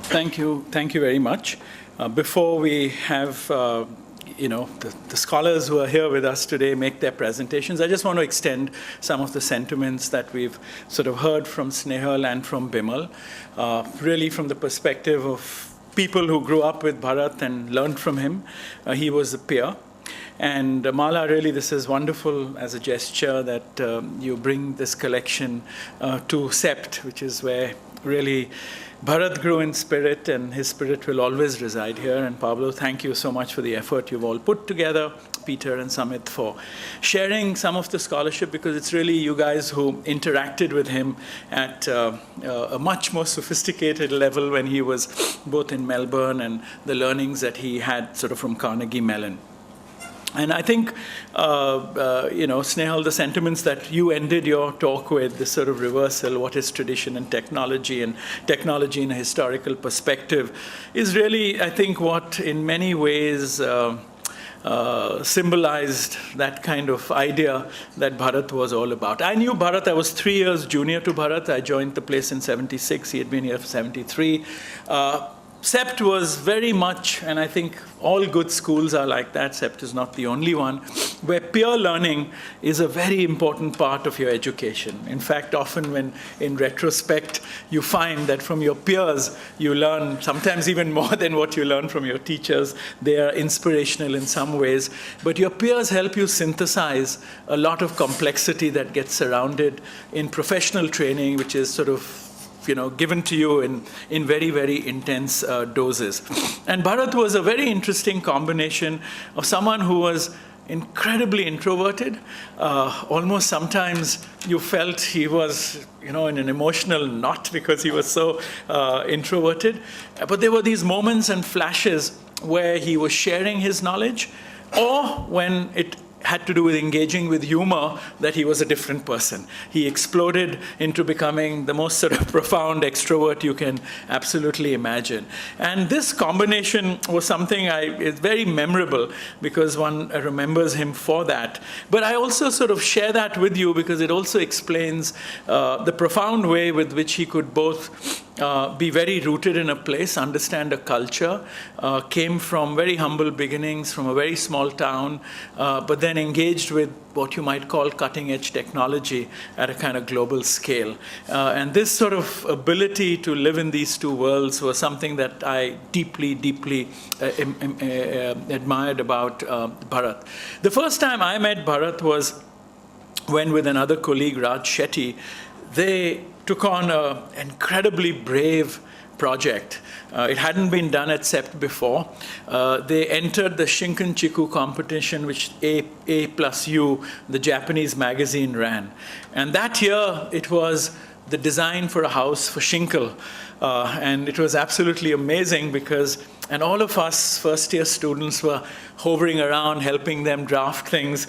Thank you very much. Before we have the scholars who are here with us today make their presentations, I just want to extend some of the sentiments that we've sort of heard from Snehal and from Bimal, really from the perspective of people who grew up with Bharat and learned from him. He was a peer. And Mala, really, this is wonderful as a gesture that you bring this collection to CEPT, which is where really Bharat grew in spirit, and his spirit will always reside here. And Pablo, thank you so much for the effort you've all put together, Peter and Sambit, for sharing some of the scholarship, because it's really you guys who interacted with him at a much more sophisticated level when he was both in Melbourne and the learnings that he had sort of from Carnegie Mellon. And I think, Snehal, the sentiments that you ended your talk with, this sort of reversal, what is tradition and technology in a historical perspective, is really, I think, what in many ways symbolized that kind of idea that Bharat was all about. I knew Bharat. I was 3 years junior to Bharat. I joined the place in 76. He had been here for 73. CEPT was very much, and I think all good schools are like that, CEPT is not the only one, where peer learning is a very important part of your education. In fact, often when in retrospect, you find that from your peers, you learn sometimes even more than what you learn from your teachers. They are inspirational in some ways, but your peers help you synthesize a lot of complexity that gets surrounded in professional training, which is sort of given to you in very, very intense doses. And Bharat was a very interesting combination of someone who was incredibly introverted. Almost sometimes you felt he was, in an emotional knot because he was so introverted. But there were these moments and flashes where he was sharing his knowledge, or when it had to do with engaging with humor, that he was a different person. He exploded into becoming the most sort of profound extrovert you can absolutely imagine. And this combination was something is very memorable because one remembers him for that. But I also sort of share that with you because it also explains the profound way with which he could both be very rooted in a place, understand a culture, came from very humble beginnings, from a very small town, but then engaged with what you might call cutting-edge technology at a kind of global scale. And this sort of ability to live in these two worlds was something that I deeply, deeply admired about Bharat. The first time I met Bharat was when, with another colleague, Raj Shetty, they took on an incredibly brave project. It hadn't been done at CEPT before. They entered the Shinken Chiku competition, which A+U, the Japanese magazine, ran. And that year, it was the design for a house for Shinkel. And it was absolutely amazing because, and all of us first-year students were hovering around, helping them draft things,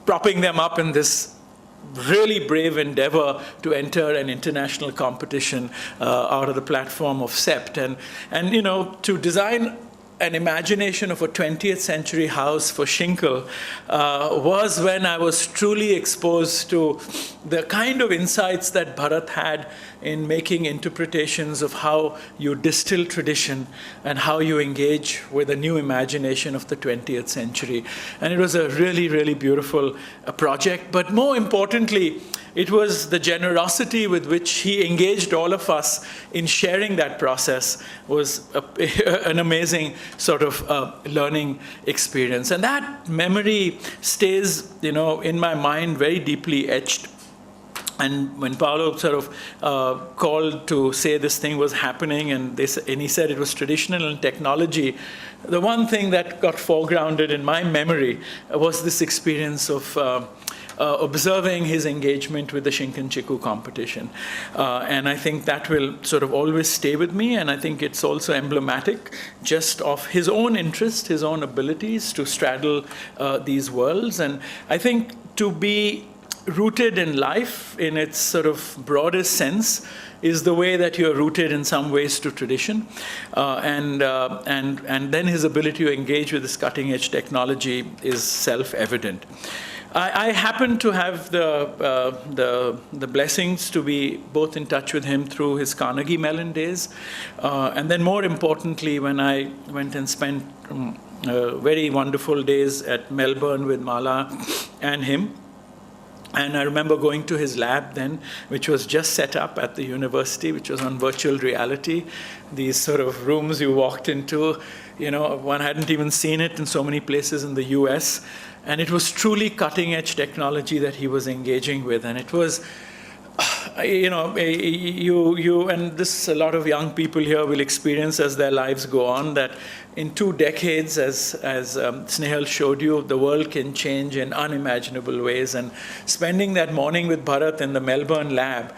propping them up in this really brave endeavor to enter an international competition out of the platform of CEPT. And to design an imagination of a 20th century house for Shinkel was when I was truly exposed to the kind of insights that Bharat had in making interpretations of how you distill tradition and how you engage with a new imagination of the 20th century. And it was a really, really beautiful project. But more importantly, it was the generosity with which he engaged all of us in sharing that process was an amazing sort of learning experience. And that memory stays, in my mind very deeply etched. And when Paolo sort of called to say this thing was happening, and he said it was traditional and technology, the one thing that got foregrounded in my memory was this experience of observing his engagement with the Shinken Chiku competition. And I think that will sort of always stay with me, and I think it's also emblematic just of his own interest, his own abilities to straddle these worlds. And I think to be rooted in life in its sort of broadest sense is the way that you're rooted in some ways to tradition. And then his ability to engage with this cutting-edge technology is self-evident. I happened to have the blessings to be both in touch with him through his Carnegie Mellon days, and then more importantly, when I went and spent very wonderful days at Melbourne with Mala and him. And I remember going to his lab then, which was just set up at the university, which was on virtual reality. These sort of rooms you walked into, one hadn't even seen it in so many places in the US. And it was truly cutting-edge technology that he was engaging with. And it was, you and this, a lot of young people here will experience as their lives go on, that in 2 decades, as Snehal showed you, the world can change in unimaginable ways. And spending that morning with Bharat in the Melbourne lab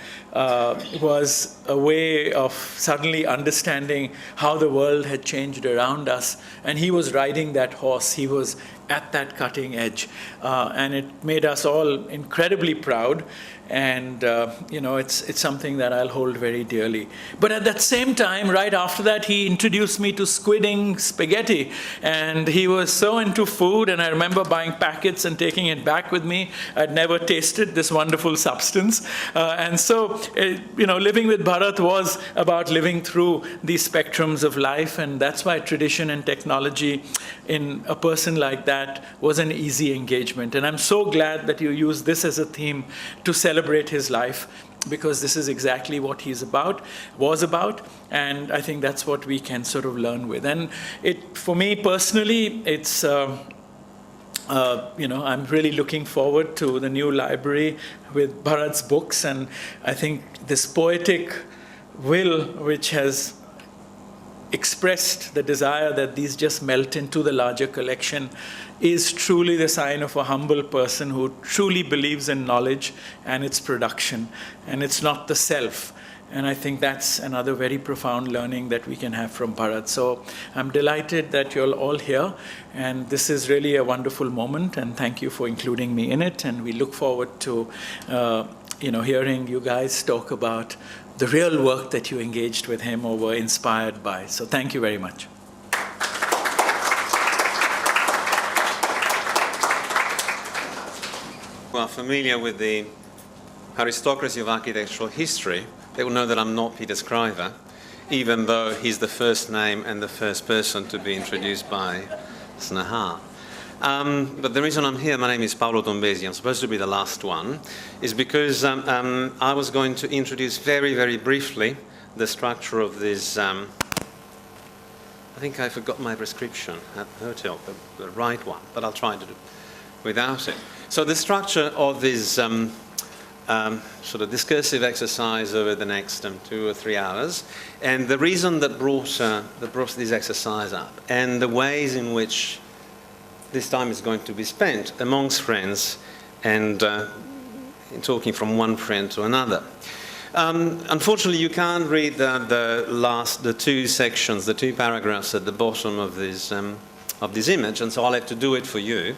was a way of suddenly understanding how the world had changed around us. And he was riding that horse. He was at that cutting edge. And it made us all incredibly proud. And, it's something that I'll hold very dearly. But at that same time, right after that, he introduced me to squidding spaghetti. And he was so into food, and I remember buying packets and taking it back with me. I'd never tasted this wonderful substance. And so, living with Bharat was about living through these spectrums of life. And that's why tradition and technology in a person like that was an easy engagement. And I'm so glad that you use this as a theme to celebrate his life, because this is exactly what was about, and I think that's what we can sort of learn with. And for me personally, it's, I'm really looking forward to the new library with Bharat's books, and I think this poetic will, which has expressed the desire that these just melt into the larger collection, is truly the sign of a humble person who truly believes in knowledge and its production, and it's not the self. And I think that's another very profound learning that we can have from Bharat. So I'm delighted that you're all here, and this is really a wonderful moment, and thank you for including me in it. And we look forward to hearing you guys talk about the real work that you engaged with him or were inspired by. So thank you very much. Who are familiar with the aristocracy of architectural history, they will know that I'm not Peter Scriver, even though he's the first name and the first person to be introduced by Snehal. But the reason I'm here, my name is Paolo Tombest, I'm supposed to be the last one, is because I was going to introduce very, very briefly the structure of this, I think I forgot my prescription at the hotel, the right one, but I'll try to do without it. So the structure of this sort of discursive exercise over the next 2 or 3 hours, and the reason that brought this exercise up, and the ways in which this time is going to be spent amongst friends and in talking from one friend to another. Unfortunately, you can't read the 2 sections, the 2 paragraphs at the bottom of this image, and so I'll have to do it for you.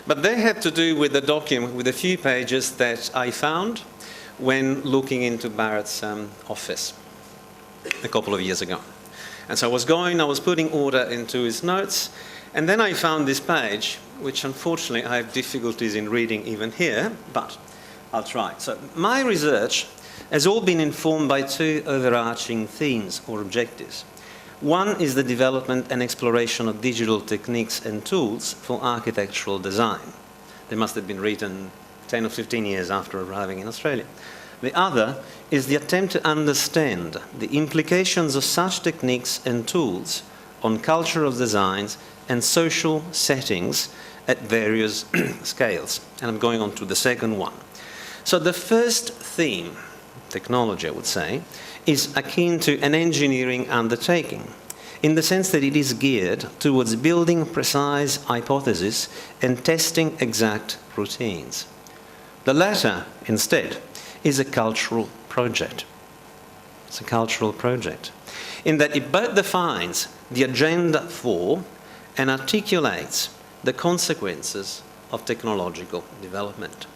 But they have to do with the document, with a few pages that I found when looking into Bharat's office a couple of years ago. And so I was putting order into his notes, and then I found this page, which unfortunately I have difficulties in reading even here, but I'll try. So my research has all been informed by 2 overarching themes or objectives. One is the development and exploration of digital techniques and tools for architectural design. They must have been written 10 or 15 years after arriving in Australia. The other is the attempt to understand the implications of such techniques and tools on cultural designs and social settings at various scales. And I'm going on to the second one. So the first theme, technology I would say, is akin to an engineering undertaking, in the sense that it is geared towards building precise hypotheses and testing exact routines. The latter, instead, is a cultural project. It's a cultural project, in that it both defines the agenda for and articulates the consequences of technological development.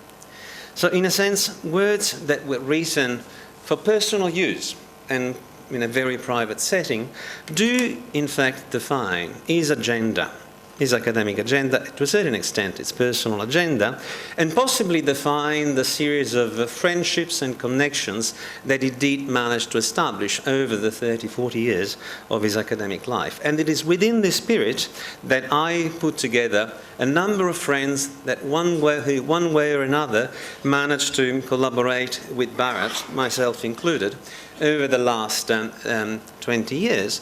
So in a sense, words that were written for personal use and in a very private setting do in fact define his agenda his academic agenda, to a certain extent his personal agenda, and possibly define the series of friendships and connections that he did manage to establish over the 30, 40 years of his academic life. And it is within this spirit that I put together a number of friends that one way or another managed to collaborate with Bharat, myself included, over the last 20 years.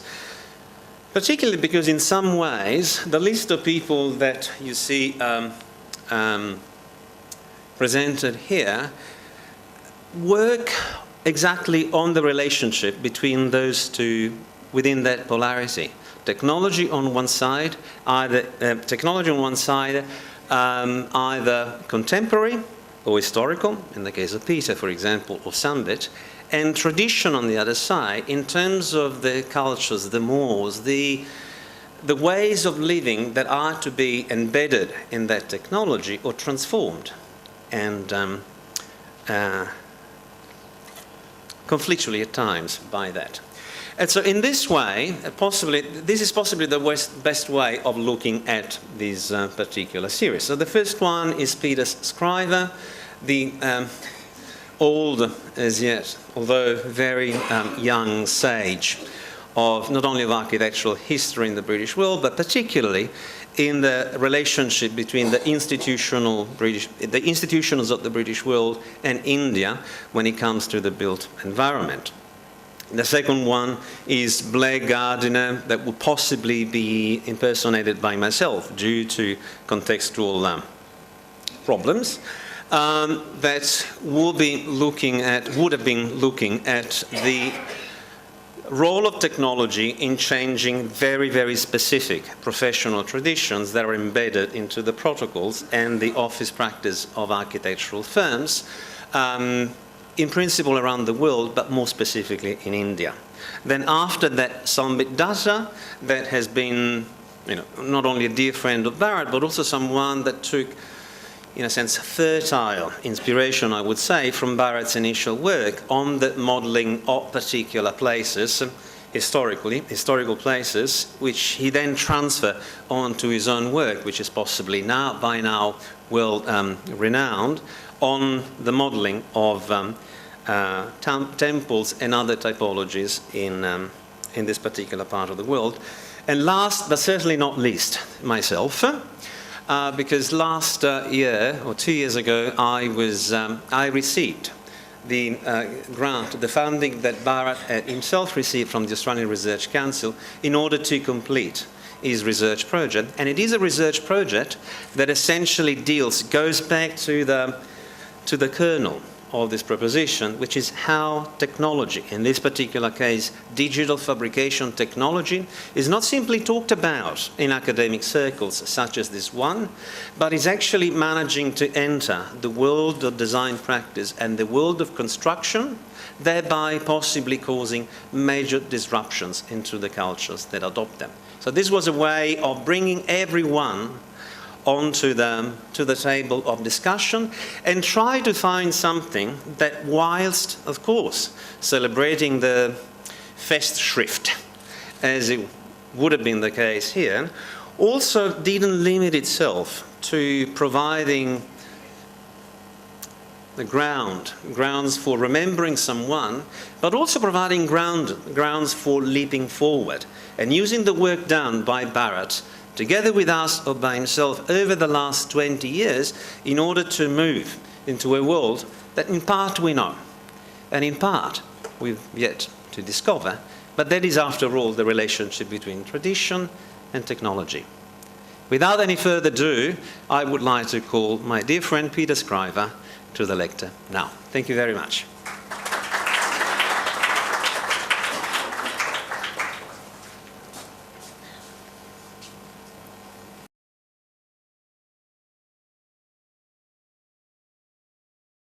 Particularly because in some ways, the list of people that you see presented here work exactly on the relationship between those two within that polarity. Technology on one side, either contemporary or historical, in the case of Peter, for example, or Sambit, and tradition on the other side, in terms of the cultures, the mores, the ways of living that are to be embedded in that technology or transformed, and conflictually at times by that. And so in this way, this is possibly the best way of looking at this particular series. So the first one is Peter's Scriver, the old as yet, although very young sage of not only of architectural history in the British world, but particularly in the relationship between the institutions of the British world and India when it comes to the built environment. The second one is Blair Gardiner, that would possibly be impersonated by myself due to contextual problems. That would have been looking at the role of technology in changing very, very specific professional traditions that are embedded into the protocols and the office practice of architectural firms, in principle around the world, but more specifically in India. Then after that, Sambit Datta, that has been, not only a dear friend of Bharat, but also someone that took, in a sense, fertile inspiration, I would say, from Bharat's initial work on the modelling of particular places, historical places, which he then transferred onto his own work, which is possibly by now world renowned, on the modelling of temples and other typologies in this particular part of the world. And last, but certainly not least, myself. Because last year, or 2 years ago, I received the grant, the funding that Bharat himself received from the Australian Research Council in order to complete his research project. And it is a research project that essentially goes back to the kernel of this proposition, which is how technology, in this particular case, digital fabrication technology, is not simply talked about in academic circles such as this one, but is actually managing to enter the world of design practice and the world of construction, thereby possibly causing major disruptions into the cultures that adopt them. So this was a way of bringing everyone onto the table of discussion and try to find something that, whilst, of course, celebrating the Festschrift, as it would have been the case here, also didn't limit itself to providing the grounds for remembering someone, but also providing grounds for leaping forward and using the work done by Bharat together with us or by himself over the last 20 years in order to move into a world that in part we know and in part we've yet to discover, but that is after all the relationship between tradition and technology. Without any further ado, I would like to call my dear friend Peter Scriver to the lectern now. Thank you very much.